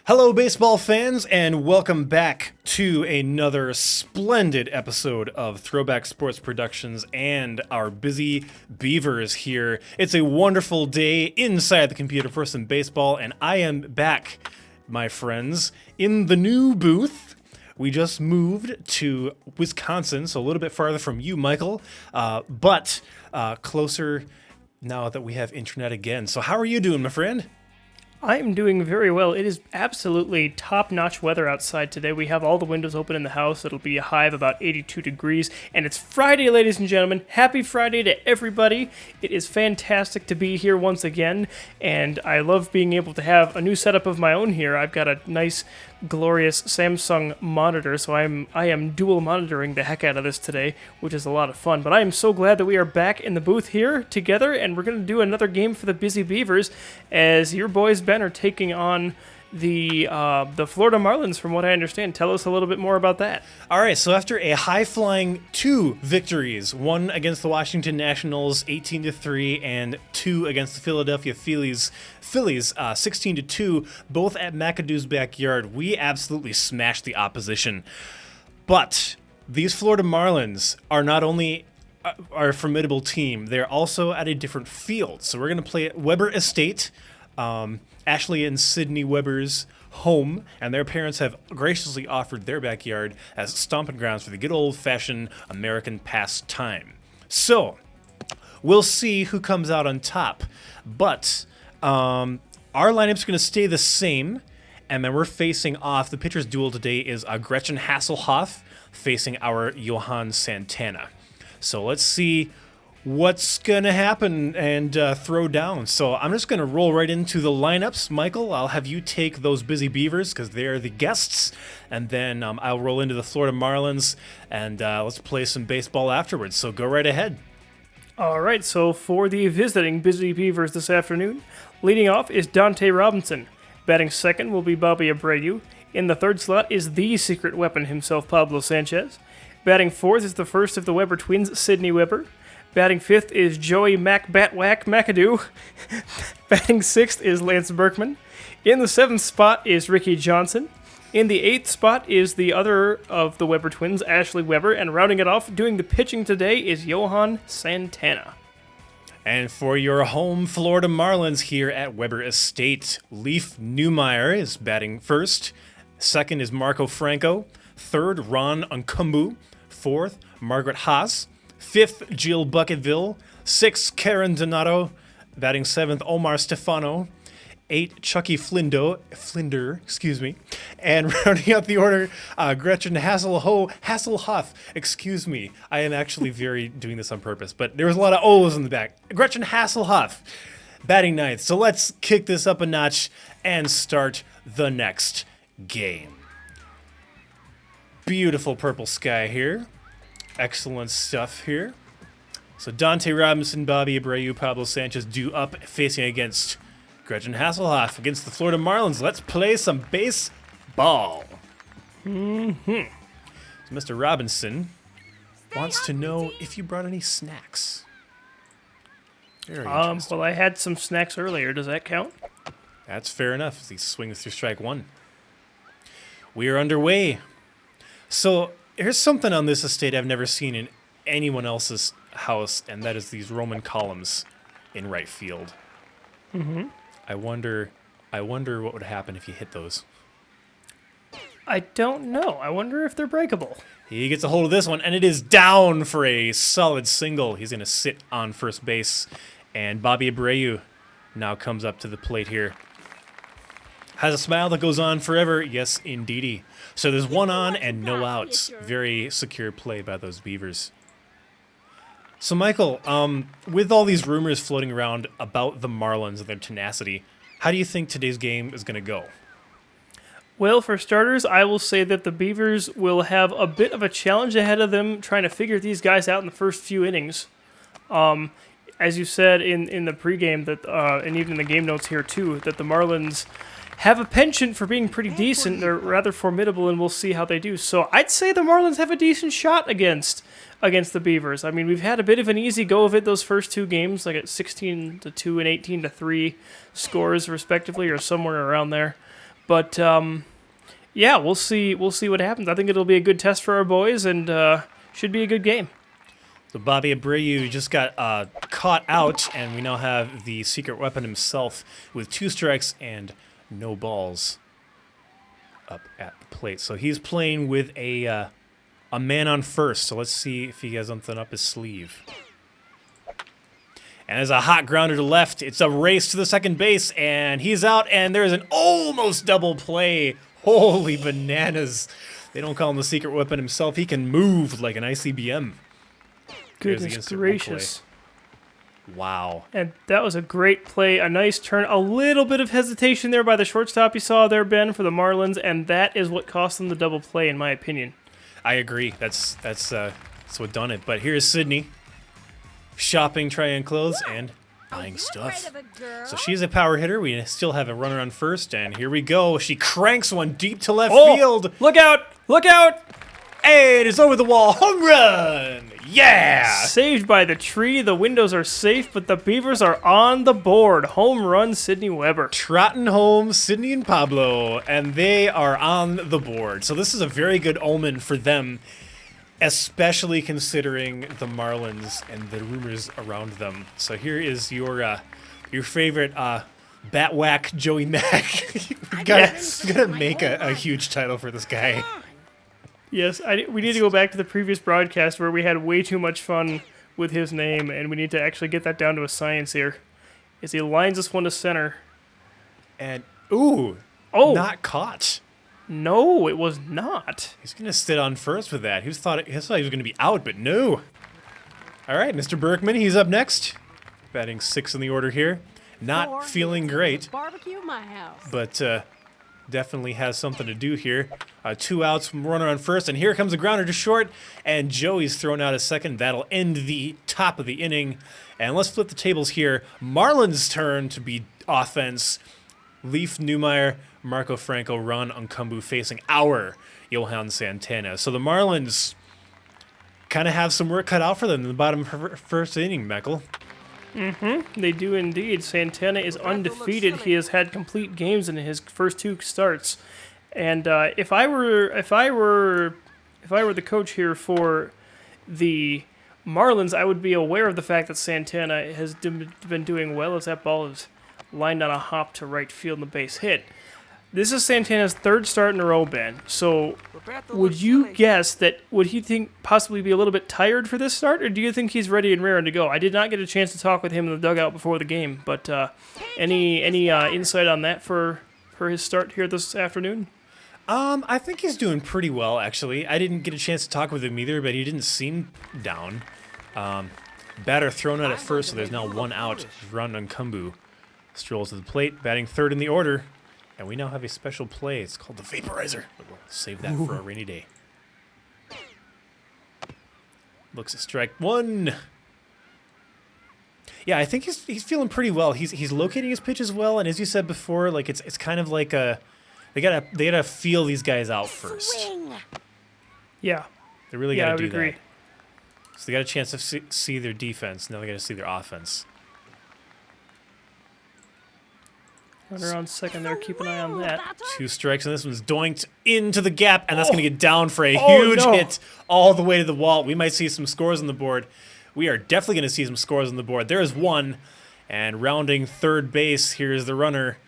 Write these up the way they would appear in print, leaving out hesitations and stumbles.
Hello, baseball fans, and welcome back to another splendid episode of Throwback Sports Productions and our Busy Beavers here. It's a wonderful day inside the computer for some baseball, and I am back, my friends, in the new booth. We just moved to Wisconsin, so a little bit farther from you, Michael, but closer now that we have internet again. So how are you doing, my friend? I am doing very well. It is absolutely top-notch weather outside today. We have all the windows open in the house. It'll be a high of about 82 degrees. And it's Friday, ladies and gentlemen. Happy Friday to everybody. It is fantastic to be here once again. And I love being able to have a new setup of my own here. I've got a nice, glorious Samsung monitor. So I am dual monitoring the heck out of this today, which is a lot of fun. But I am so glad that we are back in the booth here together. And we're going to do another game for the Busy Beavers as your boys Ben are taking on the Florida Marlins, from what I understand. Tell us a little bit more about that. All right, so after a high-flying 2 victories, one against the Washington Nationals, 18-3, and 2 against the Philadelphia Phillies, 16-2, both at MacAdoo's backyard, we absolutely smashed the opposition. But these Florida Marlins are not only our formidable team, they're also at a different field. So we're going to play at Webber Estate, Ashley and Sidney Webber's home, and their parents have graciously offered their backyard as stomping grounds for the good old-fashioned American pastime. So, we'll see who comes out on top, but our lineup's going to stay the same, and then we're facing off. The pitcher's duel today is Gretchen Hasselhoff facing our Johan Santana. So let's see what's going to happen and throw down. So I'm just going to roll right into the lineups. Michael, I'll have you take those Busy Beavers because they're the guests. And then I'll roll into the Florida Marlins and let's play some baseball afterwards. So go right ahead. All right, so for the visiting Busy Beavers this afternoon, leading off is Dante Robinson. Batting second will be Bobby Abreu. In the third slot is the secret weapon himself, Pablo Sanchez. Batting fourth is the first of the Webber twins, Sidney Webber. Batting fifth is Joey MacAdoo. Batting sixth is Lance Berkman. In the seventh spot is Ricky Johnson. In the eighth spot is the other of the Webber twins, Ashley Webber. And rounding it off, doing the pitching today is Johan Santana. And for your home Florida Marlins here at Webber Estate, Leif Neumeier is batting first. Second is Franco. Third, Ungkumbu. Fourth, Margaret Haase. Fifth, Jill Bucketville. Sixth, Karen Donato. Batting seventh, Omar Stephano. 8, Chucky Flinder. And rounding out the order, Gretchen Hasselhoff. Excuse me. I am actually doing this on purpose, but there was a lot of O's in the back. Gretchen Hasselhoff, batting ninth. So let's kick this up a notch and start the next game. Beautiful purple sky here. Excellent stuff here. So Dante Robinson, Bobby Abreu, Pablo Sanchez due up, facing against Gretchen Hasselhoff against the Florida Marlins. Let's play some baseball. So Mr. Robinson wants to know if you brought any snacks. Very interesting. Well, I had some snacks earlier. Does that count? That's fair enough as he swings through strike one. We are underway. So here's something on this estate I've never seen in anyone else's house, and that is these Roman columns in right field. Mm-hmm. I wonder what would happen if you hit those. I don't know. I wonder if they're breakable. He gets a hold of this one, and it is down for a solid single. He's going to sit on first base, and Bobby Abreu now comes up to the plate here. Has a smile that goes on forever. Yes, indeedy. So there's one on and no outs. Very secure play by those Beavers. So, Michael, with all these rumors floating around about the Marlins and their tenacity, how do you think today's game is going to go? Well, for starters, I will say that the Beavers will have a bit of a challenge ahead of them trying to figure these guys out in the first few innings. As you said in the pregame, that and even in the game notes here too, that the Marlins have a penchant for being pretty decent. They're rather formidable, and we'll see how they do. So I'd say the Marlins have a decent shot against the Beavers. I mean, we've had a bit of an easy go of it those first two games, like at 16-2 and 18-3 scores respectively, or somewhere around there. But yeah, we'll see what happens. I think it'll be a good test for our boys, and should be a good game. So Bobby Abreu just got caught out, and we now have the secret weapon himself with 2 strikes and no balls up at the plate. So he's playing with a man on first. So let's see if he has something up his sleeve. And there's a hot grounder to left. It's a race to the second base, and he's out, and there's an almost double play. Holy bananas. They don't call him the secret weapon himself. He can move like an ICBM. Goodness gracious. Wow. And that was a great play, a nice turn, a little bit of hesitation there by the shortstop you saw there, Ben, for the Marlins, and that is what cost them the double play, in my opinion. I agree. That's what done it. But here's Sidney. Shopping, trying clothes, and buying stuff. So she's a power hitter. We still have a runner on first, and here we go. She cranks one deep to left field. Look out! Look out! Hey, it is over the wall. Home run! Yeah! Saved by the tree. The windows are safe, but the Beavers are on the board. Home run, Sidney Webber. Trotting home, Sidney and Pablo, and they are on the board. So this is a very good omen for them, especially considering the Marlins and the rumors around them. So here is your favorite bat whack Joey Mack. we gotta make a huge title for this guy. Yes, we need to go back to the previous broadcast where we had way too much fun with his name, and we need to actually get that down to a science here. As he lines this one to center. And, not caught. No, it was not. He's going to sit on first with that. He thought he was going to be out, but no. All right, Mr. Berkman, he's up next. Batting 6th in the order here. Not feeling great. Barbecue my house. But definitely has something to do here. 2 outs from runner on first, and here comes a grounder to short, and Joey's thrown out a second. That'll end the top of the inning. And let's flip the tables here. Marlins' turn to be offense. Leif Neumeier, Marco Franco, Ungkumbu facing our Johan Santana. So the Marlins kind of have some work cut out for them in the bottom of first inning, Meckel. Mm-hmm. They do indeed. Santana is undefeated. He has had complete games in his first 2 starts. And if I were the coach here for the Marlins, I would be aware of the fact that Santana has been doing well as that ball is lined on a hop to right field and the base hit. This is Santana's 3rd start in a row, Ben. So would you guess that would he think possibly be a little bit tired for this start, or do you think he's ready and raring to go? I did not get a chance to talk with him in the dugout before the game, but any insight on that for his start here this afternoon? I think he's doing pretty well, actually. I didn't get a chance to talk with him either, but he didn't seem down. Batter thrown out at first, so there's now 1 out. Ungkumbu strolls to the plate, batting 3rd in the order. And we now have a special play. It's called the Vaporizer. But we'll save that for a rainy day. Looks at strike 1. Yeah, I think he's feeling pretty well. He's locating his pitches well, and as you said before, like it's kind of like they gotta feel these guys out first. Yeah, they really gotta do agree. that. So they got a chance to see their defense. Now they gotta see their offense. Runner on second there. Keep an eye on that. 2 strikes, and this one's doinked into the gap, and that's going to get down for a huge hit all the way to the wall. We might see some scores on the board. We are definitely going to see some scores on the board. There is 1, and rounding third base, here's the runner.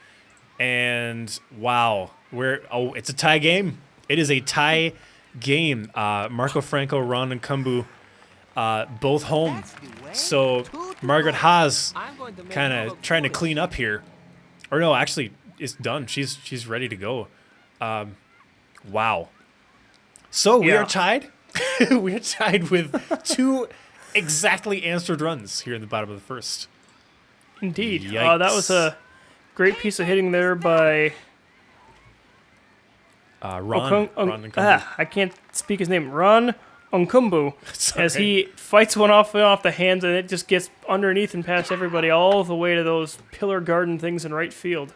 And, wow, it's a tie game. It is a tie game. Marco Franco, Ungkumbu, both home. So Margaret Haase kind of trying to clean up here. Or no, actually, it's done. She's ready to go. Wow. So we are tied. We are tied with 2 exactly answered runs here in the bottom of the first. Indeed. That was a great piece of hitting there by Ungkumbu. I can't speak his name. Ungkumbu, as he fights one off the hands, and it just gets underneath and past everybody all the way to those pillar garden things in right field.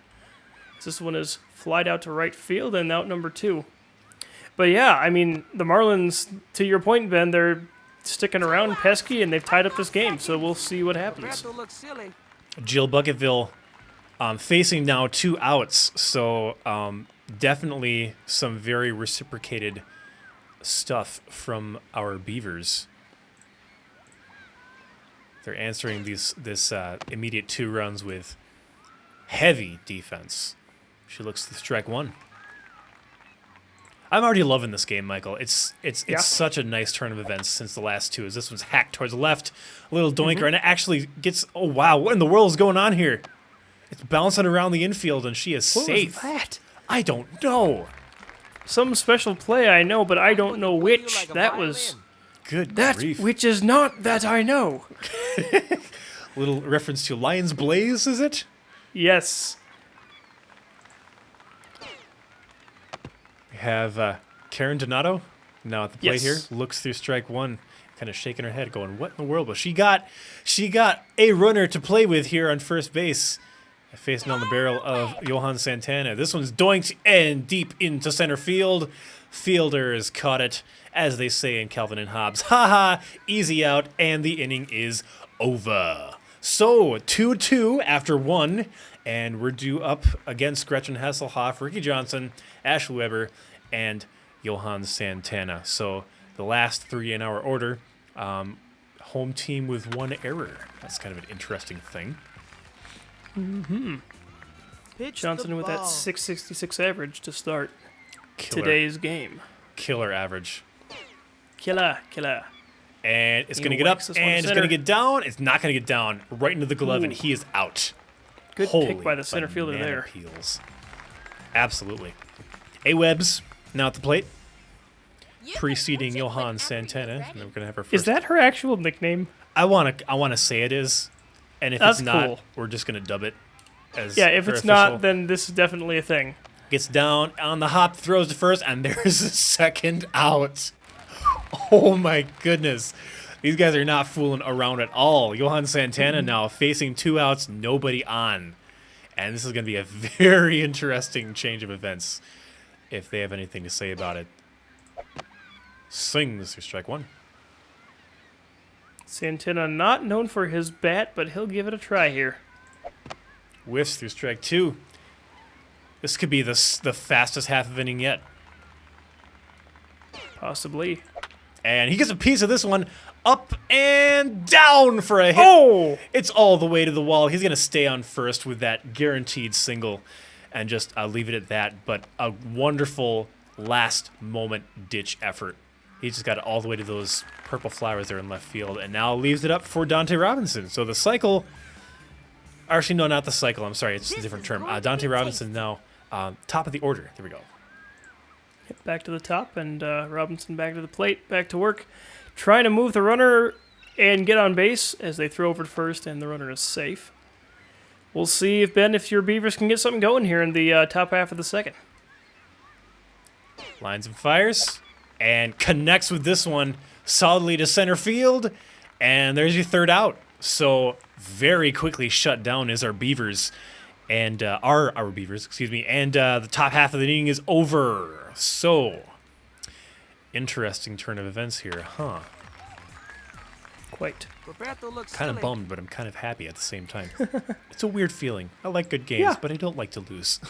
This one is flied out to right field and out number 2. But yeah, I mean, the Marlins, to your point, Ben, they're sticking around pesky, and they've tied up this game, so we'll see what happens. Jill Bucketville facing now 2 outs. So definitely some very reciprocated stuff from our Beavers. They're answering this immediate 2 runs with heavy defense. She looks to strike 1. I'm already loving this game, Michael. It's such a nice turn of events since the last 2. As this one's hacked towards the left, a little doinker, and it actually gets. Oh wow! What in the world is going on here? It's bouncing around the infield, and she is safe. What was that? I don't know. Some special play I know, but I don't know which. That was good. That grief. which is not that I know. Little reference to Lion's Blaze, is it? Yes. We have Karen Donato now at the plate here. Yes. Looks through strike 1, kind of shaking her head, going, "What in the world?" But she got a runner to play with here on first base, facing on the barrel of Johan Santana. This one's doinked and deep into center field. Fielders caught it, as they say in Calvin and Hobbes. Ha ha! Easy out, and the inning is over. So 2-2 after 1. And we're due up against Gretchen Hasselhoff, Ricky Johnson, Ashley Webber, and Johan Santana. So the last 3 in our order. Home team with 1 error. That's kind of an interesting thing. Mm-hmm. Johnson with that .666 average to start Killer. today's game. Killer average. Killer. And it's He going to get up, wakes us one and it's center. going to get down. It's not going to get down. Right into the glove, and he is out. Good Holy pick by the center fielder banana there. Peels. Absolutely. A-Webs now at the plate, preceding Johan Santana. And then we're gonna have our first. Is that her actual nickname? I wanna say it is, and if That's it's not, cool. we're just gonna dub it as. Yeah, if her it's official. not, then this is definitely a thing. Gets down on the hop, throws to first, and there's a second out. Oh my goodness. These guys are not fooling around at all. Johan Santana now facing 2 outs, nobody on. And this is going to be a very interesting change of events if they have anything to say about it. Swings through strike 1. Santana not known for his bat, but he'll give it a try here. Whiffs through strike 2. This could be the fastest half of inning yet. Possibly. And he gets a piece of this one. Up and down for a hit. Oh! It's all the way to the wall. He's going to stay on first with that guaranteed single and just leave it at that. But a wonderful last-moment ditch effort. He just got it all the way to those purple flowers there in left field and now leaves it up for Dante Robinson. So the cycle... Actually, no, not the cycle. I'm sorry. It's a different term. Dante Robinson now top of the order. There we go. Hit back to the top, and Robinson back to the plate, back to work. Trying to move the runner and get on base as they throw over to first, and the runner is safe. We'll see if your Beavers can get something going here in the top half of the second. Lines and fires, and connects with this one solidly to center field, and there's your third out. So very quickly shut down is our Beavers, and our Beavers, excuse me, and the top half of the inning is over. So interesting turn of events here, huh? Quite. Kind of bummed, but I'm kind of happy at the same time. It's a weird feeling. I like good games, Yeah. but I don't like to lose.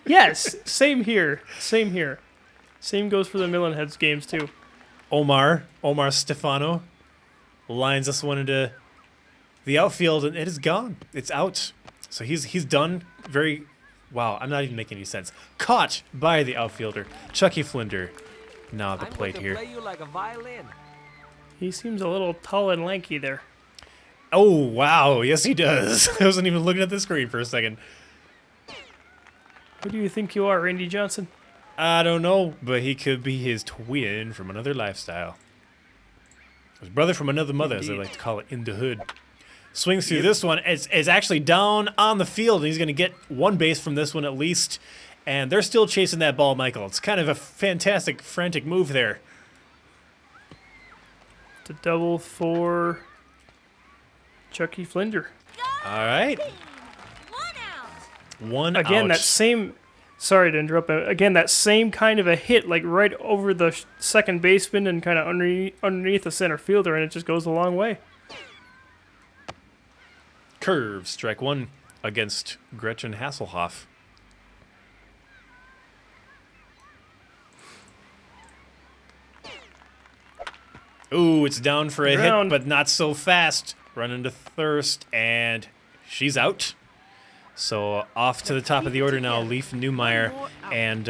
Yes, same here. Same here. Same goes for the Millenheads games, too. Omar Stephano lines this one into the outfield, and it is gone. It's out. So he's done. Wow, I'm not even making any sense. Caught by the outfielder, Chucky Flinder. Now at the plate here. Play you like a violin. He seems a little tall and lanky there. Oh, wow. Yes, he does. I wasn't even looking at the screen for a second. Who do you think you are, Randy Johnson? I don't know, but he could be his twin from another lifestyle. His brother from another mother, as they like to call it in the hood. Swings through this one. It's actually down on the field, and he's going to get one base from this one at least. And they're still chasing that ball, Michael. It's kind of a fantastic, frantic move there. It's a double for Chucky Flinder. All right. One Again, out. that same... Sorry to interrupt, but again, that same kind of a hit, like right over the second baseman and kind of underneath the center fielder, and it just goes a long way. Curve, strike 1. against Gretchen Hasselhoff. Ooh, it's down for a hit, but not so fast. Running to first, and she's out. So off to the top of the order now, Leif Neumeier, and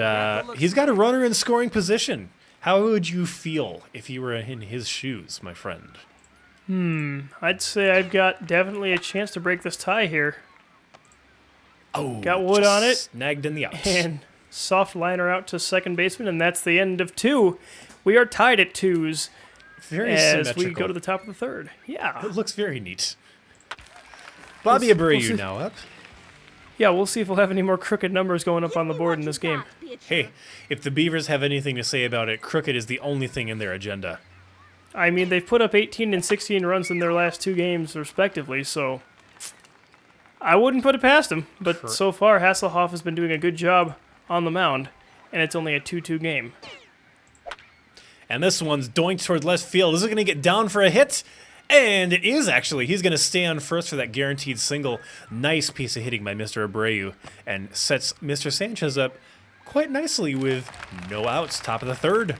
he's got a runner in scoring position. How would you feel if you were in his shoes, my friend? I'd say I've got definitely a chance to break this tie here. Oh, got wood on it. Snagged in the outs. And soft liner out to second baseman, and that's the end of 2. We are tied at 2s. Very as symmetrical. we go to the top of the 3rd. Yeah. It looks very neat. Bobby Abreu now up. Yeah, we'll see if we'll have any more crooked numbers going up on the board in this game. Hey, if the Beavers have anything to say about it, crooked is the only thing in their agenda. I mean, they've put up 18 and 16 runs in their last 2 games, respectively, so I wouldn't put it past them. But so far, Hasselhoff has been doing a good job on the mound, and it's only a 2-2 game. And this one's doinked towards left field. Is it going to get down for a hit? And it is, actually. He's going to stay on first for that guaranteed single. Nice piece of hitting by Mr. Abreu, and sets Mr. Sanchez up quite nicely with no outs, top of the 3rd.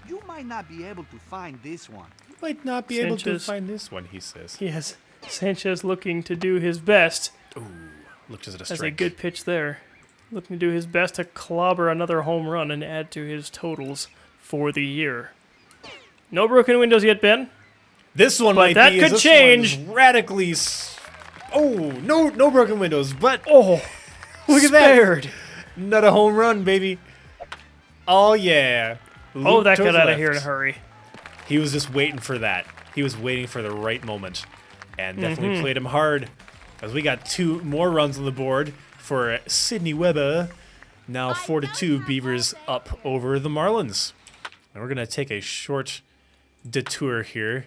You might not be able to find this one. You might not be able to find this one, he says. Yes, Sanchez looking to do his best. Ooh, looks at a strike. That's a good pitch there. Looking to do his best to clobber another home run and add to his totals for the year. No broken windows yet, Ben. This one but might that be. Could this change. Radically. Oh, no broken windows. But look at that. Not a home run, baby. Oh yeah. That got out of here in a hurry. He was just waiting for that. He was waiting for the right moment, and definitely played him hard. As we got 2 more runs on the board for Sidney Webber. Now 4-2, Beavers up over the Marlins. And we're going to take a short detour here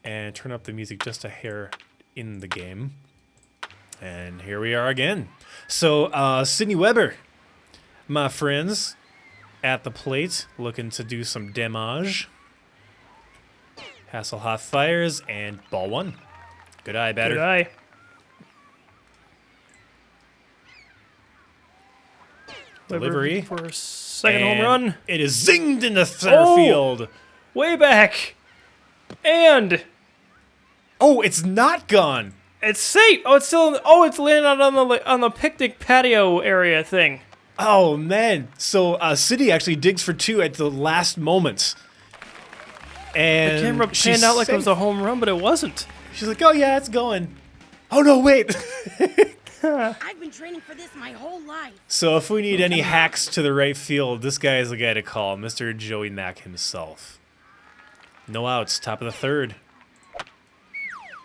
and turn up the music just a hair in the game. And here we are again. So, Sidney Webber, my friends, at the plate, looking to do some damage. Hasselhoff fires, and ball 1. Good eye, batter. Good eye. Delivery for a second home run. It is zinged into center field. Way back. And it's not gone. It's safe. It's still. It's landed on the picnic patio area thing. Oh man! So City actually digs for 2 at the last moment, and the camera panned out like it was a home run, but it wasn't. She's like, "Oh yeah, it's going." Oh no, wait. I've been training for this my whole life. So if we need any hacks to the right field, this guy is the guy to call, Mr. Joey Mack himself. No outs, top of the 3rd.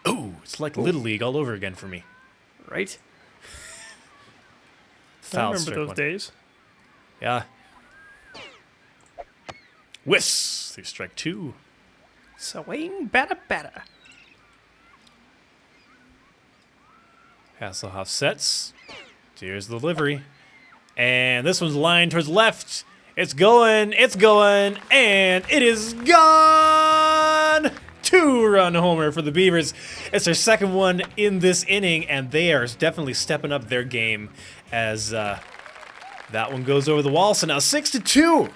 Ooh, it's like Little League all over again for me. Right? Foul, I remember those days. Yeah. Whiffs through strike 2. Swing, batter. Hasselhoff sets. Here's the delivery. And this one's lined towards left. It's going, and it is gone! 2-run homer for the Beavers. It's their second one in this inning, and they are definitely stepping up their game as that one goes over the wall. So now 6-2.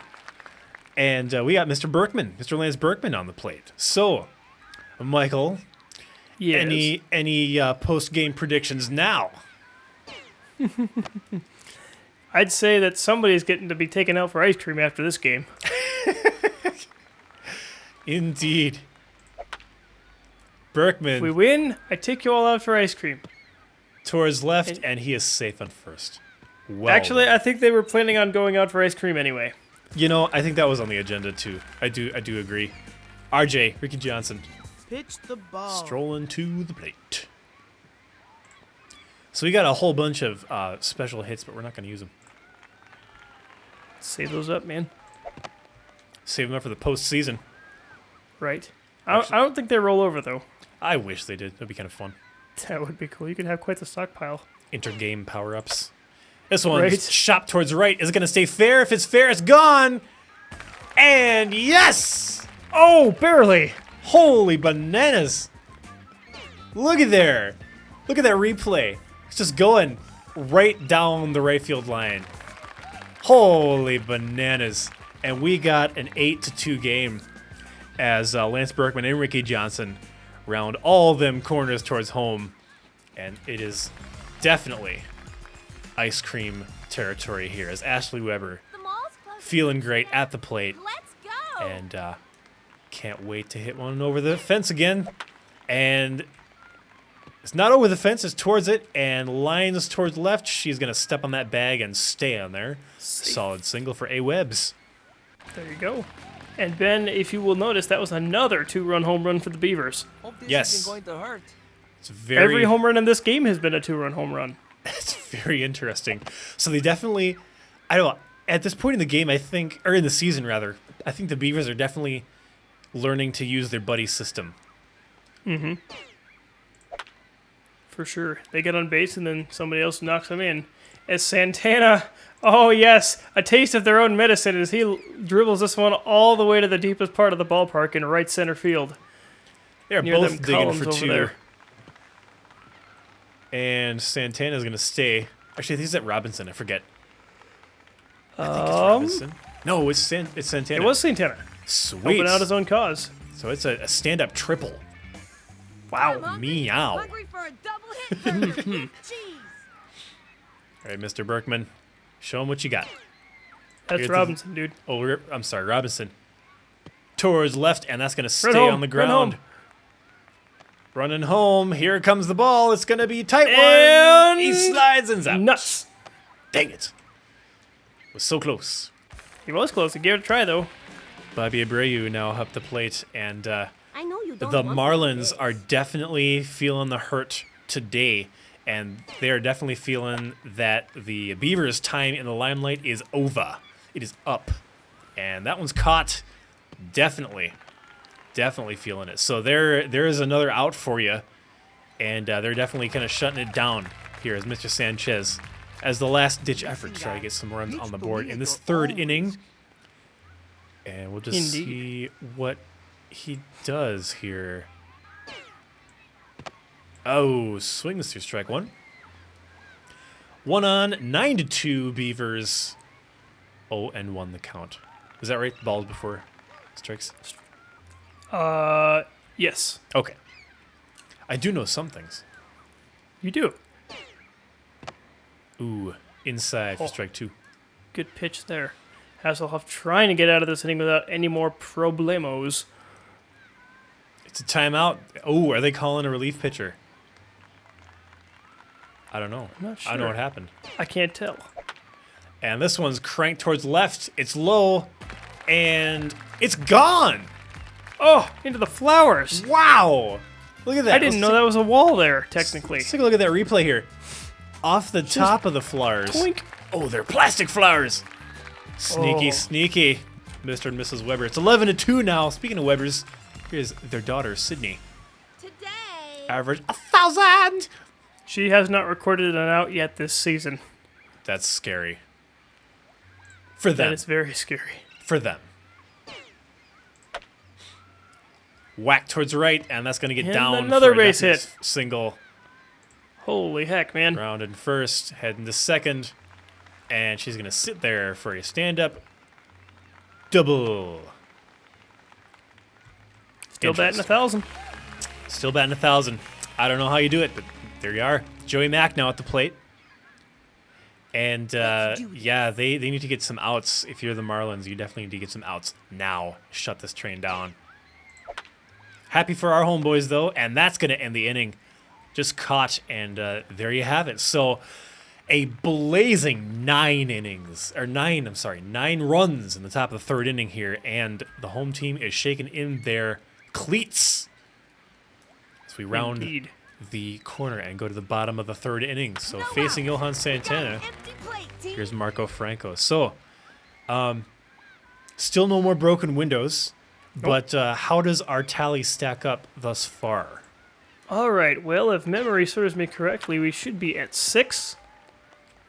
And we got Mr. Berkman, Mr. Lance Berkman on the plate. So, Michael... Yes. Any post-game predictions now? I'd say that somebody's getting to be taken out for ice cream after this game. Indeed. Berkman. If we win, I take you all out for ice cream. Towards left, and he is safe on first. Well, actually, I think they were planning on going out for ice cream anyway. You know, I think that was on the agenda too. I do agree. RJ, Ricky Johnson. Pitch the ball. Strolling to the plate. So we got a whole bunch of special hits, but we're not going to use them. Save those up, man. Save them up for the postseason. Right. I don't think they roll over, though. I wish they did. That'd be kind of fun. That would be cool. You could have quite the stockpile. Intergame power-ups. This one's right. Shot towards right. Is it going to stay fair? If it's fair, it's gone. And yes! Oh, barely. Holy bananas. Look at there. Look at that replay. It's just going right down the right field line. Holy bananas. And we got an 8-2 game as Lance Berkman and Ricky Johnson round all them corners towards home. And it is definitely ice cream territory here as Ashley Webber The mall's closed. feeling great at the plate. Let's go. And can't wait to hit one over the fence again. And it's not over the fence, it's towards it. And lines towards left. She's going to step on that bag and stay on there. Solid single for A. Webbs. There you go. And Ben, if you will notice, that was another 2-run home run for the Beavers. Hope this Yes. isn't going to hurt. It's very, Every home run in this game has been a 2-run home run. It's very interesting. So they definitely, I don't know, at this point in the game, I think, or in the season rather, I think the Beavers are definitely learning to use their buddy system. For sure. They get on base and then somebody else knocks them in. As Santana, oh yes, a taste of their own medicine as he dribbles this one all the way to the deepest part of the ballpark in right center field. They're Near both them digging columns for over two. there. And Santana's going to stay. Actually, I think it's at Robinson. I forget. I think it's Robinson. No, it's Santana. It was Santana. Sweet. Helping out his own cause. So it's a stand-up triple. I'm Wow. hungry. Meow. Hungry for a double hit burger with cheese. All right, Mr. Berkman. Show him what you got. That's Here's the- Robinson, dude. Oh, I'm sorry, Robinson. Towards left, and that's going to stay home, on the run ground. home. Running home. Here comes the ball. It's going to be a tight one. And He slides and zaps. nuts. Dang it. Was so close. He was close. He gave it a try, though. Bobby Abreu now up the plate, and I know you don't the want Marlins this. are definitely feeling the hurt today, and they are definitely feeling that the Beavers' time in the limelight is over. It is up, and that one's caught. Definitely feeling it. So there is another out for you, and they're definitely kind of shutting it down here as Mr. Sanchez, as the last-ditch effort to try to get some runs on the board in this third inning. And we'll just see what he does here. Oh, swings through strike one. 1 on, 9-2 Beavers. 0-1 the count. Is that right? Balls before strikes? Yes. Okay. I do know some things. You do. Ooh, inside for Oh. strike two. Good pitch there. Hasselhoff trying to get out of this inning without any more problemos. It's a timeout. Oh, are they calling a relief pitcher? I don't know. I'm not I don't know sure. what happened. I can't tell. And this one's cranked towards left. It's low, and it's gone. Oh, into the flowers. Wow. Look at that. I didn't know that was a wall there, technically. Let's take a look at that replay here. Off the top of the flowers. Twink. Oh, they're plastic flowers. Sneaky, Oh. sneaky, Mr. and Mrs. Webber. It's 11-2 now. Speaking of Webbers, here's their daughter, Sydney. Today. Average 1,000. She has not recorded an out yet this season. That's scary. For That them. is very scary. For them. Whack towards right, and that's going to get And down. another for a base definite hit. Single. Holy heck, man. Round in first, heading to second, and she's going to sit there for a stand-up double. Still batting Interesting. 1,000. Still batting 1,000. I don't know how you do it, but there you are. Joey Mack now at the plate. And, yeah, they need to get some outs. If you're the Marlins, you definitely need to get some outs now. Shut this train down. Happy for our homeboys, though, and that's going to end the inning. Just caught, and there you have it. So a blazing 9 runs in the top of the third inning here, and the home team is shaking in their cleats as we round Indeed. the corner and go to the bottom of the third inning. So No facing outs. Johan We got Santana, an empty plate, team. here's Marco Franco. So, still no more broken windows, but how does our tally stack up thus far? All right. Well, if memory serves me correctly, we should be at 6.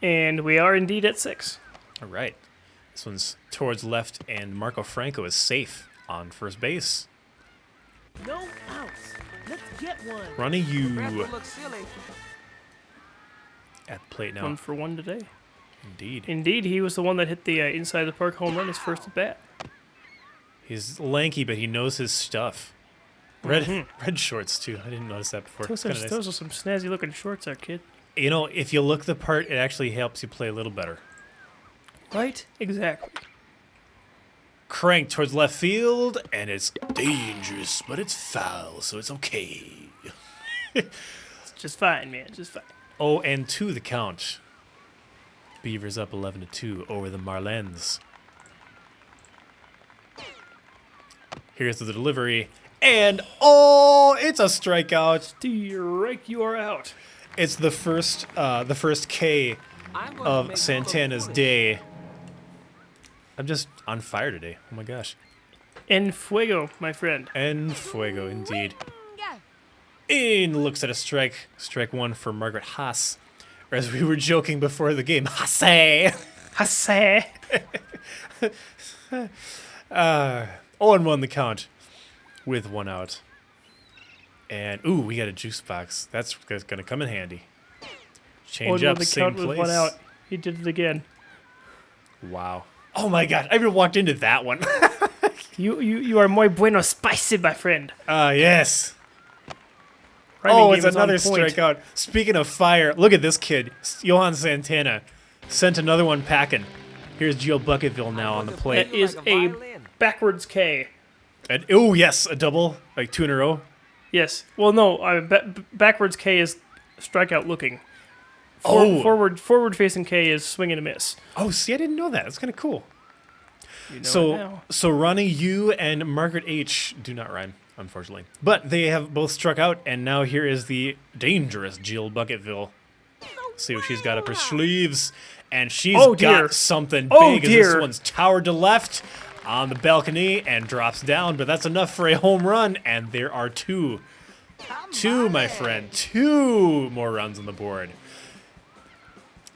And we are indeed at 6. All right. This one's towards left, and Marco Franco is safe on first base. No outs. Let's get one. Running you. Franco looks silly. at the plate now. 1 for 1 today. Indeed. Indeed, he was the one that hit the inside the park home run his first at bat. He's lanky, but he knows his stuff. Red shorts, too. I didn't notice that before. Those are some snazzy looking shorts there, kid. You know, if you look the part, it actually helps you play a little better. Right? Exactly. Crank towards left field, and it's dangerous, but it's foul, so it's okay. It's just fine, man. Just fine. 0-2 the count. Beavers up 11-2 over the Marlins. Here's the delivery, and it's a strikeout. Strike, you are out. It's the first K of Santana's day. I'm just on fire today. Oh my gosh. En fuego, my friend. En fuego, indeed. Yeah. In looks at a strike. Strike 1 for Margaret Haase. Or as we were joking before the game, Haase. Hasse. 0-1 the count with 1 out. And, we got a juice box. That's going to come in handy. Change up, the same count place. with 1 out. He did it again. Wow. Oh my god, I even walked into that one. You are muy bueno spicy, my friend. Yes. Rhyming It's game is on another point. strikeout. Speaking of fire, look at this kid. Johan Santana sent another one packing. Here's Gio Bucketville now on the plate. That is a backwards K. And, yes, a double, like 2 in a row. Yes. Well, no. Backwards K is strikeout looking. Oh. Forward facing K is swing and a miss. Oh, see, I didn't know that. That's kind of cool. You know it now. So Ronnie U and Margaret H do not rhyme, unfortunately. But they have both struck out, and now here is the dangerous Jill Bucketville. See what she's got up her sleeves. And she's got something big. As this one's towered to left on the balcony and drops down, but that's enough for a home run, and there are 2. 2, my friend. 2 more runs on the board.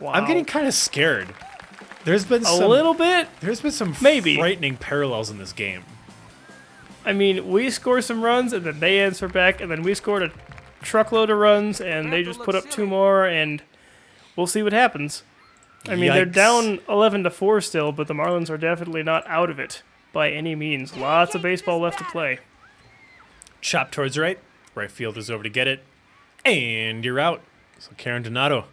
Wow. I'm getting kind of scared. There's been a little bit. There's been some Maybe frightening parallels in this game. I mean, we score some runs, and then they answer back, and then we scored a truckload of runs, and they just put up 2 more, and we'll see what happens. I mean, they're down 11-4 still, but the Marlins are definitely not out of it by any means. Lots of baseball left to play. Chop towards right. Right fielder's over to get it. And you're out. So Karen Donato,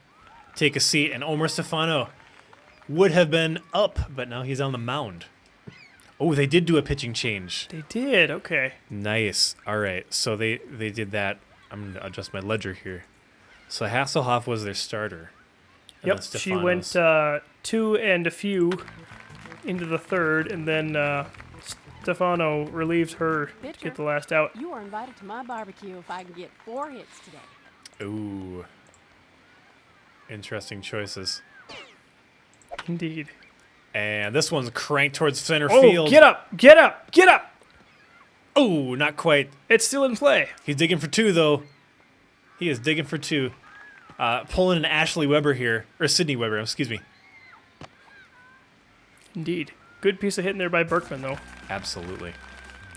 take a seat. And Omar Stephano would have been up, but now he's on the mound. Oh, they did do a pitching change. They did, okay. Nice. All right, so they did that. I'm going to adjust my ledger here. So Hasselhoff was their starter. Yep, she went 2 and a few into the third, and then Stephano relieved her to get the last out. You are invited to my barbecue if I can get 4 hits today. Ooh. Interesting choices. Indeed. And this one's cranked towards center Oh, field. get up! Get up! Get up! Oh, not quite. It's still in play. He's digging for 2, though. He is digging for 2. Pulling an Ashley Webber here. Or Sidney Webber, excuse me. Indeed. Good piece of hitting there by Berkman, though. Absolutely.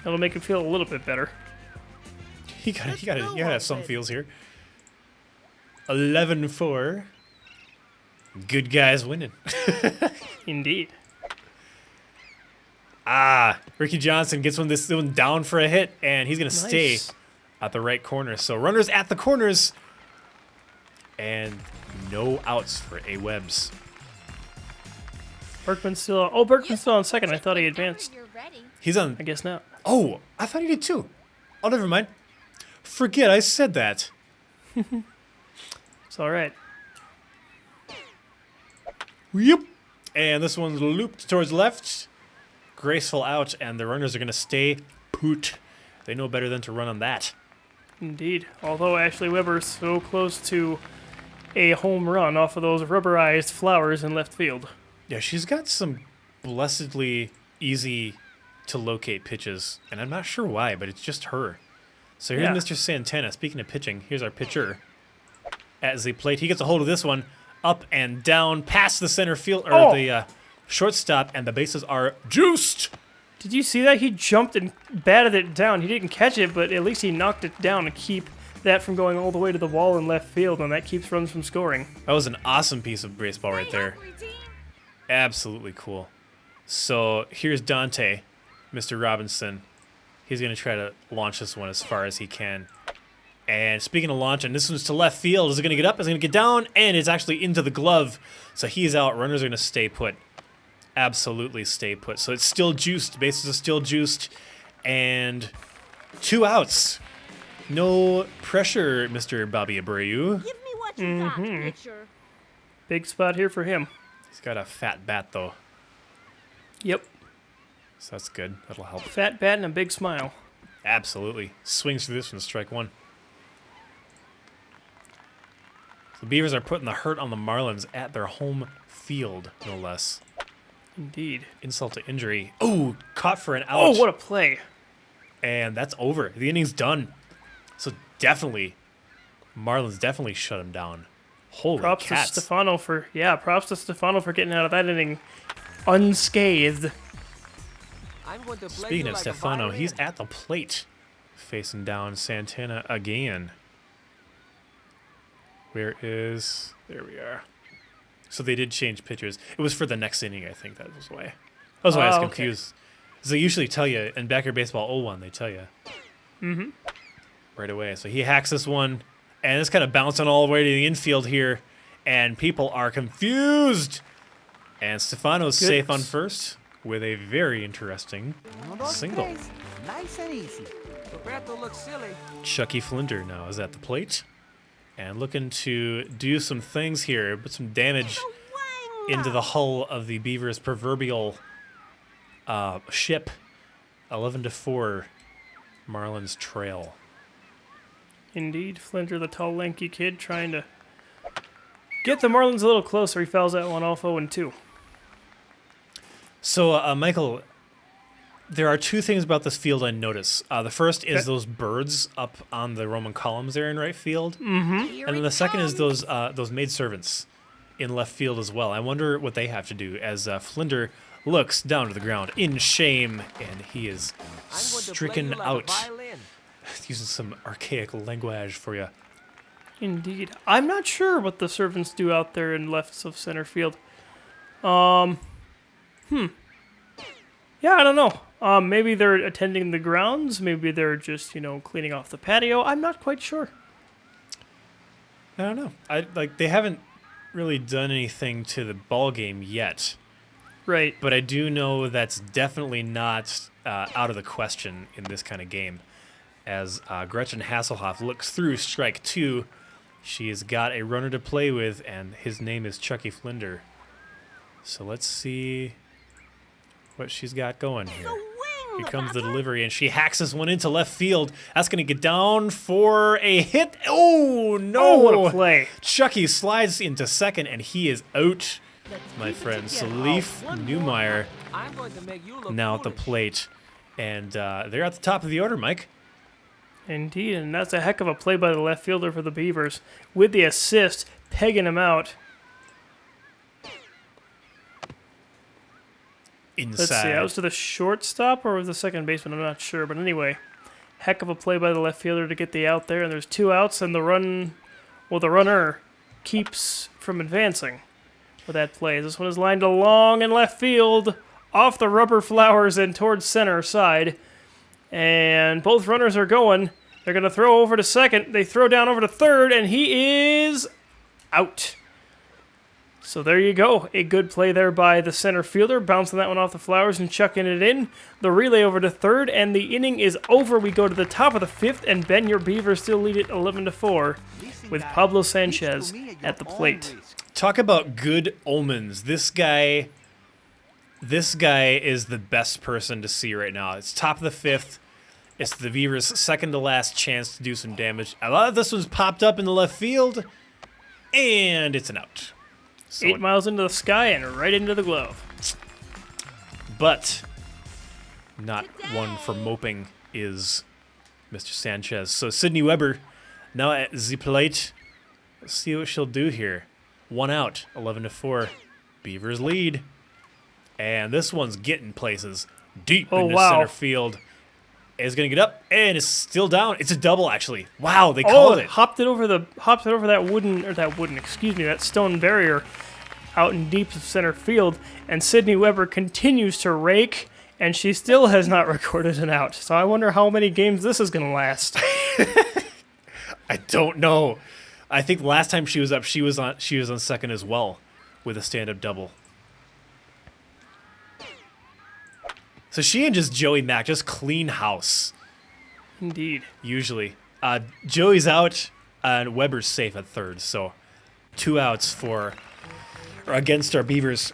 That'll make him feel a little bit better. You gotta have some feels here. 11-4. Good guys winning. Indeed. Ricky Johnson gets this one down for a hit, and he's gonna stay at the right corner. So runners at the corners, and no outs for A. Webbs. Berkman's still. Oh, Berkman's still on second. I thought he advanced. He's on. I guess not. Oh, I thought he did too. Oh, never mind. Forget I said that. It's all right. Yep. And this one's looped towards left. Graceful out, and the runners are going to stay put. They know better than to run on that. Indeed. Although Ashley Webber's so close to a home run off of those rubberized flowers in left field. Yeah, she's got some blessedly easy to locate pitches, and I'm not sure why, but it's just her. So here's Mr. Santana. Speaking of pitching, here's our pitcher at the plate. He gets a hold of this one, up and down, past the center field, or the shortstop, and the bases are juiced. Did you see that? He jumped and batted it down. He didn't catch it, but at least he knocked it down to keep that from going all the way to the wall in left field, and that keeps runs from scoring. That was an awesome piece of baseball right there. Absolutely cool. So here's Dante, Mr. Robinson. He's going to try to launch this one as far as he can. And speaking of launch, and this one's to left field. Is it going to get up? Is it going to get down? And it's actually into the glove. So he's out. Runners are going to stay put. Absolutely stay put. So it's still juiced. Bases are still juiced. And 2 outs. No pressure, Mr. Bobby Abreu. Give me what you got, pitcher. Big spot here for him. He's got a fat bat, though. Yep. So that's good. That'll help. Fat bat and a big smile. Absolutely. Swings through this one, strike one. The Beavers are putting the hurt on the Marlins at their home field, no less. Indeed. Insult to injury. Oh, caught for an out. Oh, what a play. And that's over. The inning's done. So definitely, Marlins definitely shut him down. Holy Props cats. to Stephano for getting out of that inning unscathed. Speaking of Stephano, he's at the plate, facing down Santana again. There we are. So they did change pitchers. It was for the next inning, I think. That was why. That was why I was confused. Because they usually tell you, in Backyard Baseball 01, they tell you. Right away. So he hacks this one, and it's kind of bouncing all the way to the infield here, and people are confused. And Stephano's safe on first with a very interesting single. Nice and easy. Roberto looks silly. Chucky Flinder now is at the plate and looking to do some things here, put some damage into the hull of the Beavers' proverbial ship. 11-4, Marlins trail. Indeed, Flinder, the tall, lanky kid, trying to get the Marlins a little closer. He fouls that one off 0-2. So, Michael, there are 2 things about this field I notice. The first is those birds up on the Roman columns there in right field. And then the second is those maidservants in left field as well. I wonder what they have to do as Flinder looks down to the ground in shame, and he is stricken out. Using some archaic language for you. Indeed. I'm not sure what the servants do out there in left of center field. Yeah, I don't know. Maybe they're attending the grounds. Maybe they're just, cleaning off the patio. I'm not quite sure. I don't know. They haven't really done anything to the ball game yet. Right. But I do know that's definitely not out of the question in this kind of game. As Gretchen Hasselhoff looks through strike 2, she's got a runner to play with, and his name is Chucky Flinder. So let's see what she's got going here. Here comes the delivery, and she hacks this one into left field. That's going to get down for a hit. Oh, no. Oh, what a play. Chucky slides into second, and he is out, my friend. So Leif Neumeier now at the plate. And they're at the top of the order, Mike. Indeed, and that's a heck of a play by the left fielder for the Beavers. With the assist, pegging him out. Inside. Let's see, that was to the shortstop or was the second baseman? I'm not sure. But anyway, heck of a play by the left fielder to get the out there. And there's 2 outs, and the runner keeps from advancing with that play. This one is lined along in left field, off the rubber flowers and towards center side. And both runners are going. They're going to throw over to second. They throw down over to third, and he is out. So there you go. A good play there by the center fielder, bouncing that one off the flowers and chucking it in. The relay over to third, and the inning is over. We go to the top of the 5th, and Ben, your Beavers still lead it 11-4 with Pablo Sanchez at the plate. Talk about good omens. This guy is the best person to see right now. It's top of the 5th. It's the Beavers' second to last chance to do some damage. A lot of this one's popped up in the left field, and it's an out. So 8 miles into the sky and right into the glove. But not one for moping is Mr. Sanchez. So Sidney Webber now at the plate. Let's see what she'll do here. 1 out, 11-4. Beavers lead. And this one's getting places deep into center field. is going to get up, and it's still down. It's a double, actually. Wow, they called it. Hopped it over that stone barrier out in deep center field, and Sidney Webber continues to rake, and she still has not recorded an out. So I wonder how many games this is going to last. I don't know. I think last time she was up, she was on second as well with a stand-up double. So she and just Joey Mack just clean house. Indeed. Usually. Joey's out, and Weber's safe at third. So 2 outs against our Beavers.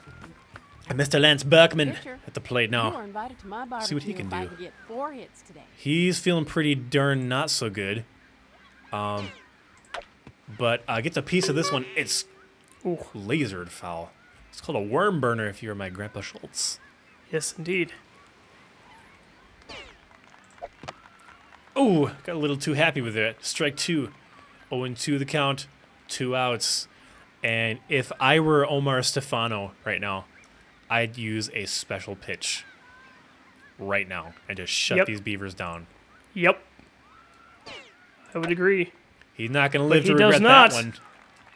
And Mr. Lance Berkman at the plate now. See what he can do. He's feeling pretty darn not so good. But gets a piece of this one. It's lasered foul. It's called a worm burner if you were my Grandpa Schultz. Yes, indeed. Oh, got a little too happy with it. Strike 2. 0-2 the count. 2 outs. And if I were Omar Stephano right now, I'd use a special pitch right now and just shut these Beavers down. Yep. I would agree. He's not going to live to regret regret that one.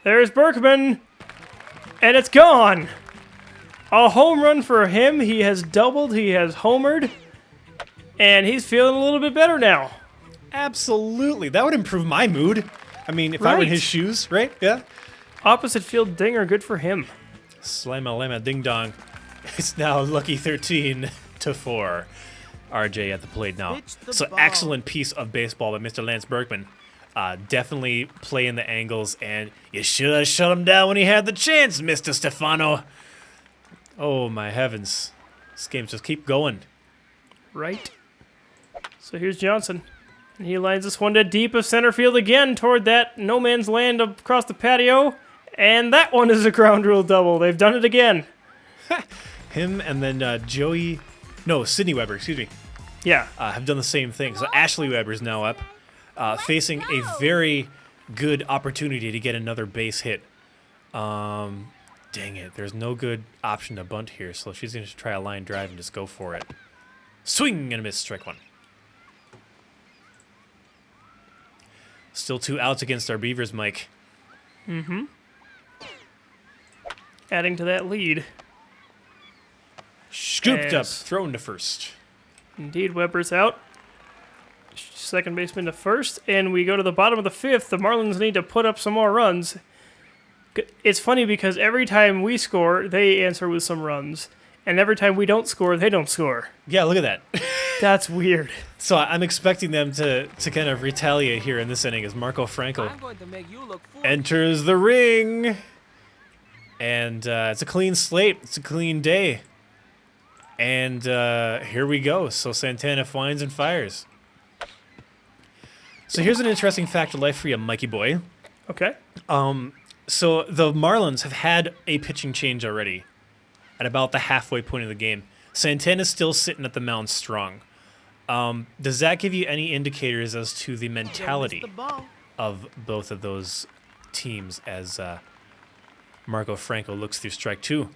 There's Berkman. And it's gone. A home run for him. He has doubled. He has homered. And he's feeling a little bit better now. Absolutely. That would improve my mood. I mean, if I were in his shoes, right? Yeah. Opposite field dinger. Good for him. Slam-a-lama ding-dong. It's now lucky 13-4. RJ at the plate now. So excellent piece of baseball by Mr. Lance Berkman. Definitely playing the angles, and you should have shut him down when he had the chance, Mr. Stephano. Oh, my heavens. This game's just keep going. Right. So here's Johnson. And he lines this one to deep of center field again toward that no man's land across the patio. And that one is a ground rule double. They've done it again. Him and then Sidney Webber, excuse me. Yeah. Have done the same thing. So Ashley Webber's now up, facing a very good opportunity to get another base hit. Dang it. There's no good option to bunt here, so she's going to try a line drive and just go for it. Swing and a miss, strike 1. Still 2 outs against our Beavers, Mike. Mm-hmm. Adding to that lead. Scooped up, thrown to first. Indeed, Webber's out. Second baseman to first, and we go to the bottom of the 5th. The Marlins need to put up some more runs. It's funny because every time we score, they answer with some runs. And every time we don't score, they don't score. Yeah, look at that. That's weird. So I'm expecting them to kind of retaliate here in this inning as Marco Franco enters the ring. And it's a clean slate. It's a clean day. And here we go. So Santana finds and fires. So here's an interesting fact of life for you, Mikey boy. Okay. So the Marlins have had a pitching change already at about the halfway point of the game. Santana's still sitting at the mound strong. Does that give you any indicators as to the mentality of both of those teams as Marco Franco looks through strike 2?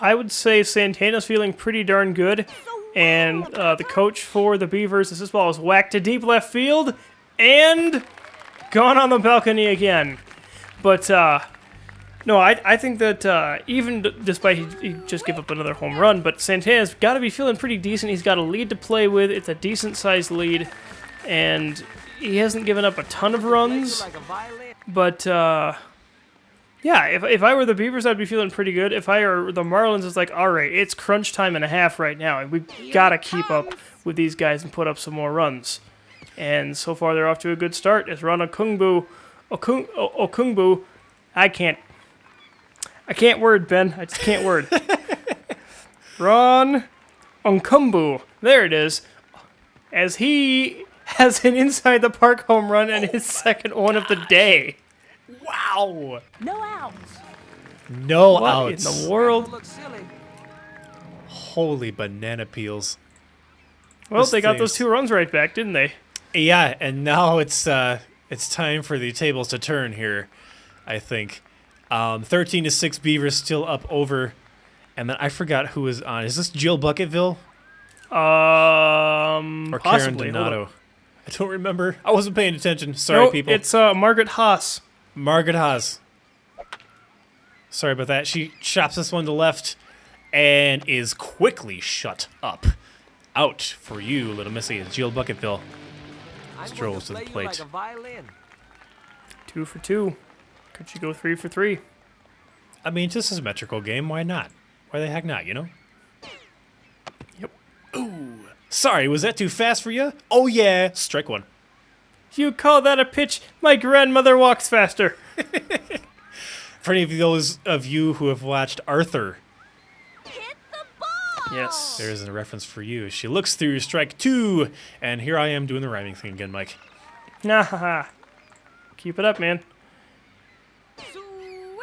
I would say Santana's feeling pretty darn good. And the coach for the Beavers, this ball is whacked to deep left field and gone on the balcony again. But no, I think that even despite he just gave up another home run, but Santana's got to be feeling pretty decent. He's got a lead to play with. It's a decent-sized lead, and he hasn't given up a ton of runs. But yeah, if I were the Beavers, I'd be feeling pretty good. If I were the Marlins, it's like, all right, it's crunch time and a half right now, and we've got to keep up with these guys and put up some more runs. And so far, they're off to a good start. As Ron Ungkumbu, I can't word, Ben. I just can't word. Ron Ungkumbu, there it is. As he has an inside the park home run and his second one of the day. Wow! No outs. No What outs. in the world? Holy banana peels. Well, This they got thing those is- 2 runs right back, didn't they? Yeah, and now it's time for the tables to turn here, I think. 13-6 Beavers still up over. And then I forgot who was on. Is this Jill Bucketville? Or Possibly. Karen Hold on. Donato? I don't remember. I wasn't paying attention. Sorry, No, people. it's Margaret Haase. Margaret Haase. Sorry about that. She chops this one to left and is quickly shut up. Out for you, little missy. Jill Bucketville strolls to the plate. 2 for 2. Could she go 3 for 3? I mean, it's just a symmetrical game. Why not? Why the heck not, you know? Yep. Ooh. Sorry, was that too fast for you? Oh, yeah. Strike one. You call that a pitch? My grandmother walks faster. For any of those of you who have watched Arthur, Hit the ball! Yes. there's a reference for you. She looks through strike two, and here I am doing the rhyming thing again, Mike. Nah, haha. Keep it up, man. Swing!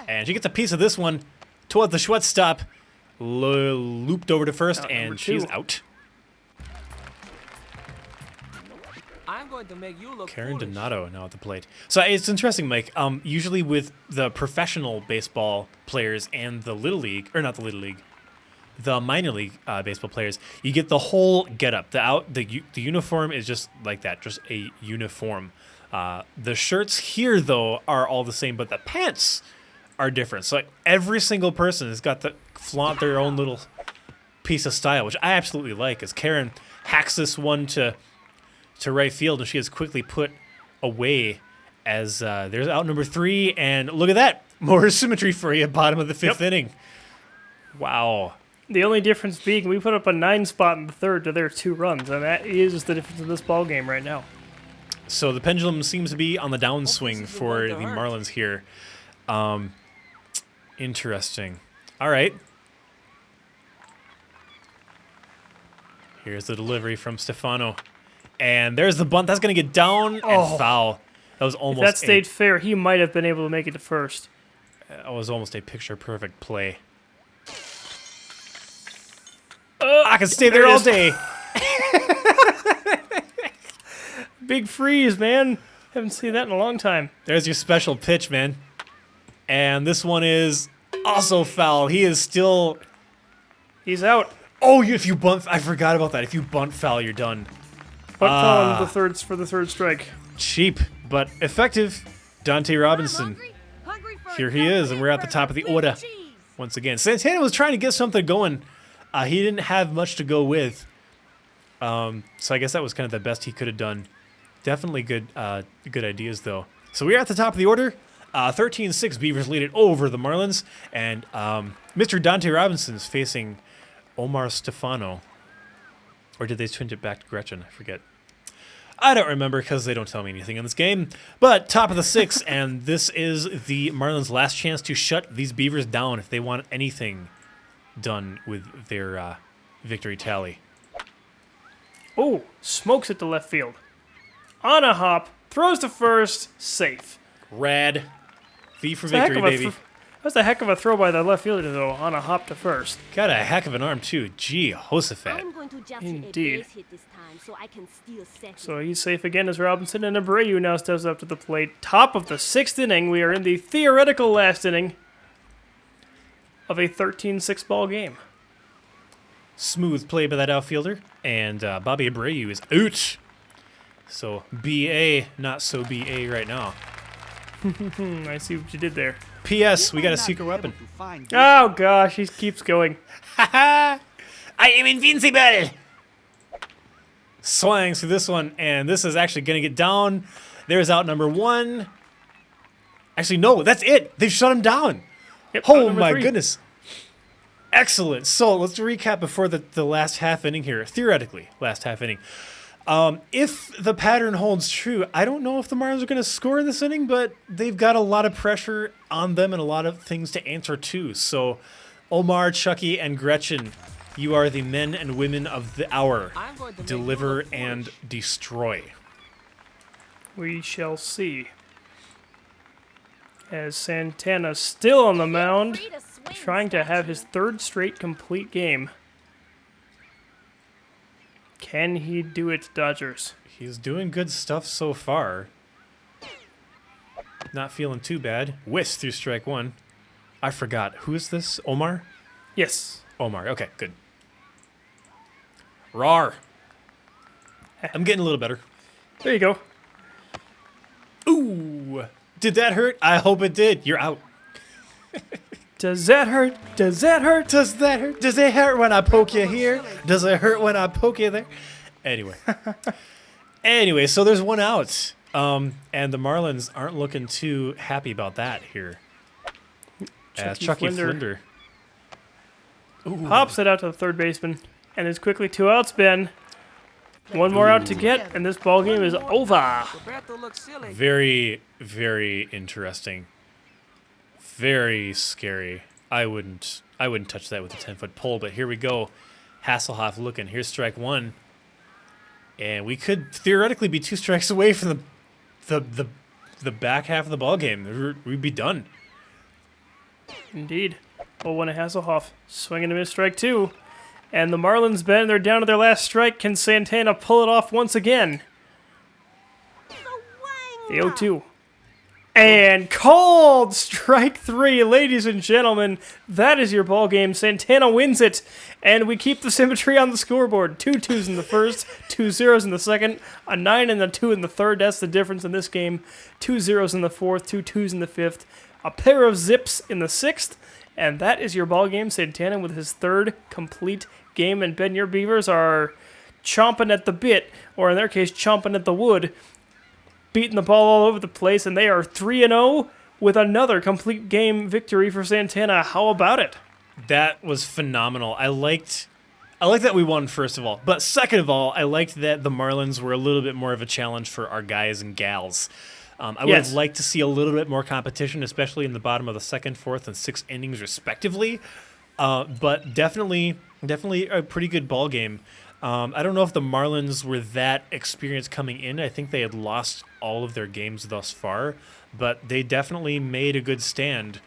And she gets a piece of this one toward the shortstop, looped over to first, Out number and she's two. out. I'm going to make you look Karen foolish. Donato now at the plate. So it's interesting, Mike. Usually with the professional baseball players and the little league, or not the little league, the minor league baseball players, you get the whole getup. The uniform is just like that, just a uniform. The shirts here though are all the same, but the pants are different. So like every single person has got to flaunt their own little piece of style, which I absolutely like. As Karen hacks this one to right field, and she is quickly put away as there's out number 3, and look at that. More symmetry for you, bottom of the 5th inning. Wow. The only difference being we put up a 9 spot in the third to their 2 runs, and that is the difference in this ball game right now. So the pendulum seems to be on the downswing for the Marlins here. Interesting. All right. Here's the delivery from Stephano. And there's the bunt. That's going to get down and foul. That was If almost that stayed fair, he might have been able to make it to first. that was almost a picture-perfect play. I can stay there there it all is. day. Big freeze, man. Haven't seen that in a long time. There's your special pitch, man. And this one is also foul. He is still... He's out. Oh, if you bunt... I forgot about that. If you bunt foul, you're done. Butt foul on the third for the third strike. Cheap, but effective. Dante Robinson. Hungry for Here he is, and we're at the top of the order. Once again, Santana was trying to get something going. He didn't have much to go with. So I guess that was kind of the best he could have done. Definitely good ideas, though. So we're at the top of the order. 13-6, Beavers lead it over the Marlins. And Mr. Dante Robinson is facing Omar Stephano. Or did they switch it back to Gretchen? I forget. I don't remember because they don't tell me anything in this game. But top of the 6th, and this is the Marlins' last chance to shut these Beavers down if they want anything done with their victory tally. Oh, smokes it to left field. On a hop, throws to first, safe. Rad. V for That's a victory, heck of a baby. That's a heck of a throw by the left fielder, though, on a hop to first. Got a heck of an arm, too. Gee, Josephat. I'm going to just Indeed. hit a base hit this time so I can steal second. So he's safe again as Robinson, and Abreu now steps up to the plate. Top of the 6th inning. We are in the theoretical last inning of a 13-6 ball game. Smooth play by that outfielder. And Bobby Abreu is out. So BA, not so BA right now. I see what you did there. P.S. We You got might a not secret be weapon. able to find this Oh, gosh, he keeps going. I am invincible. Swings through this one, and this is actually going to get down. There's out number 1. Actually, no, that's it. They've shut him down. Yep, out Oh number my 3. goodness. Excellent. So let's recap before the last half inning here. Theoretically, last half inning. If the pattern holds true, I don't know if the Marlins are going to score this inning, but they've got a lot of pressure on them and a lot of things to answer to. So Omar, Chucky, and Gretchen, you are the men and women of the hour. I'm going to make Deliver you look and foolish. destroy. We shall see. As Santana still on the mound, Free to swing, trying to have his statue. 3rd straight complete game. Can he do it, Dodgers? He's doing good stuff so far. Not feeling too bad. Whisk through strike 1. I forgot. Who is this? Omar? Yes. Omar. Okay, good. Rawr. I'm getting a little better. There you go. Ooh. Did that hurt? I hope it did. You're out. Does that hurt? Does that hurt? Does that hurt? Does it hurt when I poke you here? Does it hurt when I poke you there? Anyway, so there's one out. And the Marlins aren't looking too happy about that here. Chucky Flinder. Pops it out to the third baseman. And there's quickly 2 outs, Ben. One more out to get, and this ball game is over. Roberto looks silly. Very, very interesting. Very scary. I wouldn't touch that with a 10-foot pole, but here we go. Hasselhoff looking. Here's strike 1. And we could theoretically be 2 strikes away from the back half of the ball game. We'd be done. Indeed. 0-1 to Hasselhoff. Swinging to miss strike 2. And the Marlins, Ben, they're down to their last strike. Can Santana pull it off once again? The 0-2. And called strike 3, ladies and gentlemen. That is your ball game. Santana wins it. And we keep the symmetry on the scoreboard. 2 2s in the first, 2 0s in the second, a 9 and a 2 in the third. That's the difference in this game. 2 0s in the fourth, 2 2s in the fifth, a pair of zips in the sixth. And that is your ball game. Santana with his 3rd complete game. And Ben, your Beavers are chomping at the bit, or in their case, chomping at the wood, beating the ball all over the place, and they are 3-0 with another complete game victory for Santana. How about it? That was phenomenal. I liked that we won, first of all. But second of all, I liked that the Marlins were a little bit more of a challenge for our guys and gals. I would have liked to see a little bit more competition, especially in the bottom of the 2nd, 4th, and 6th innings, respectively. But definitely a pretty good ball game. I don't know if the Marlins were that experienced coming in. I think they had lost all of their games thus far, but they definitely made a good stand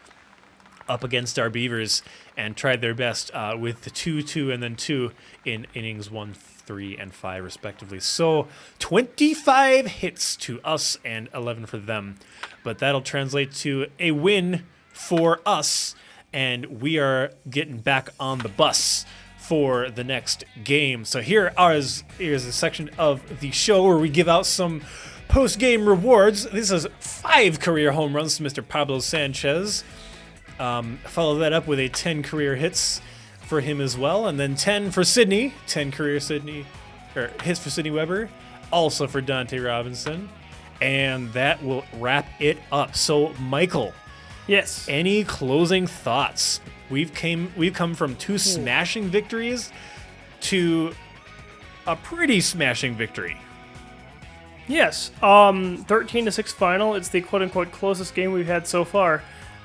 up against our Beavers and tried their best with the 2-2 and then 2 in innings 1, 3, and 5, respectively. So 25 hits to us and 11 for them. But that'll translate to a win for us, and we are getting back on the bus for the next game. So here's a section of the show where we give out some post-game rewards. This is 5 career home runs to Mr. Pablo Sanchez. Follow that up with a 10 career hits for him as well, and then 10 for Sidney, 10 career hits for Sidney Webber, also for Dante Robinson, and that will wrap it up. So, Michael, yes, any closing thoughts? We've come from 2 smashing victories to a pretty smashing victory. Yes, 13-6 final. It's the quote-unquote closest game we've had so far.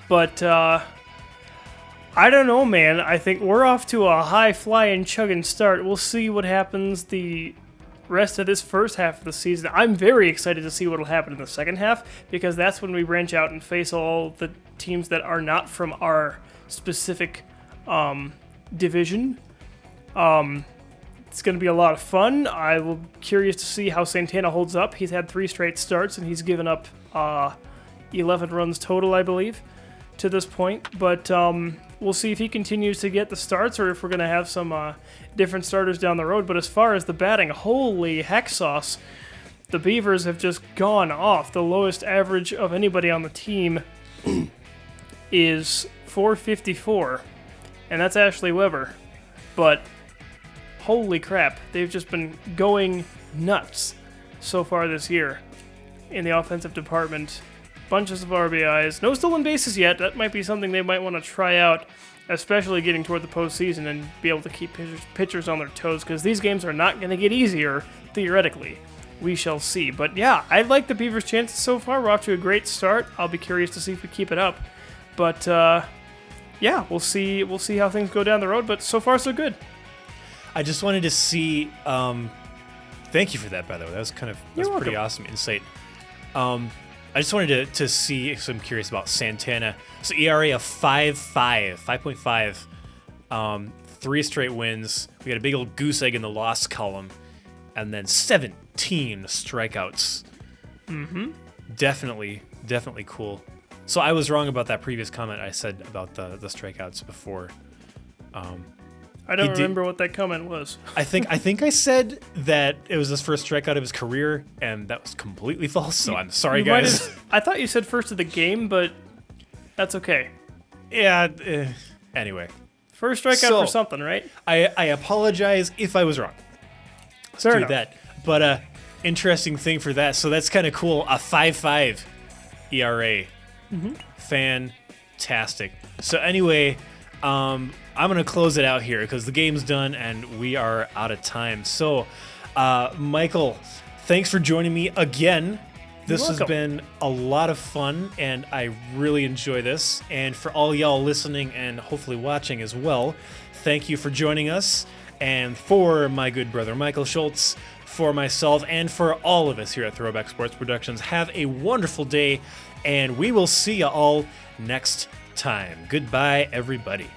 But, I don't know, man. I think we're off to a high-flying, chugging start. We'll see what happens the rest of this first half of the season. I'm very excited to see what will happen in the second half, because that's when we branch out and face all the teams that are not from our specific division. It's going to be a lot of fun. I'm curious to see how Santana holds up. He's had 3 straight starts, and he's given up 11 runs total, I believe, to this point. But we'll see if he continues to get the starts or if we're going to have some different starters down the road. But as far as the batting, holy heck sauce, the Beavers have just gone off. The lowest average of anybody on the team is 454, and that's Ashley Webber. But holy crap, they've just been going nuts so far this year in the offensive department. Bunches of RBIs. No stolen bases yet. That might be something they might want to try out, especially getting toward the postseason and be able to keep pitchers on their toes, because these games are not going to get easier, theoretically. We shall see. But yeah, I like the Beavers' chances so far. We're off to a great start. I'll be curious to see if we keep it up. But yeah, we'll see how things go down the road. But so far, so good. I just wanted to see. Thank you for that, by the way. That's pretty awesome insight. I just wanted to see, so I'm curious about Santana. So ERA of 5.5, 3 straight wins. We got a big old goose egg in the loss column, and then 17 strikeouts. Mm-hmm. Definitely cool. So I was wrong about that previous comment I said about the strikeouts before. I don't remember what that comment was. I think I said that it was his first strikeout of his career, and that was completely false. So I'm sorry, You might guys. have- I thought you said first of the game, but that's okay. Yeah. Anyway, First strikeout So- for something, right? I apologize if I was wrong. Fair Do enough. that. But interesting thing for that. So that's kind of cool. A 5.5 ERA. Fantastic. So anyway, I'm gonna close it out here because the game's done and we are out of time. So, Michael, thanks for joining me again. This has welcome. been a lot of fun, and I really enjoy this. And for all y'all listening and hopefully watching as well, thank you for joining us. And for my good brother Michael Schultz, for myself, and for all of us here at Throwback Sports Productions, have a wonderful day, and we will see you all next time. Goodbye, everybody.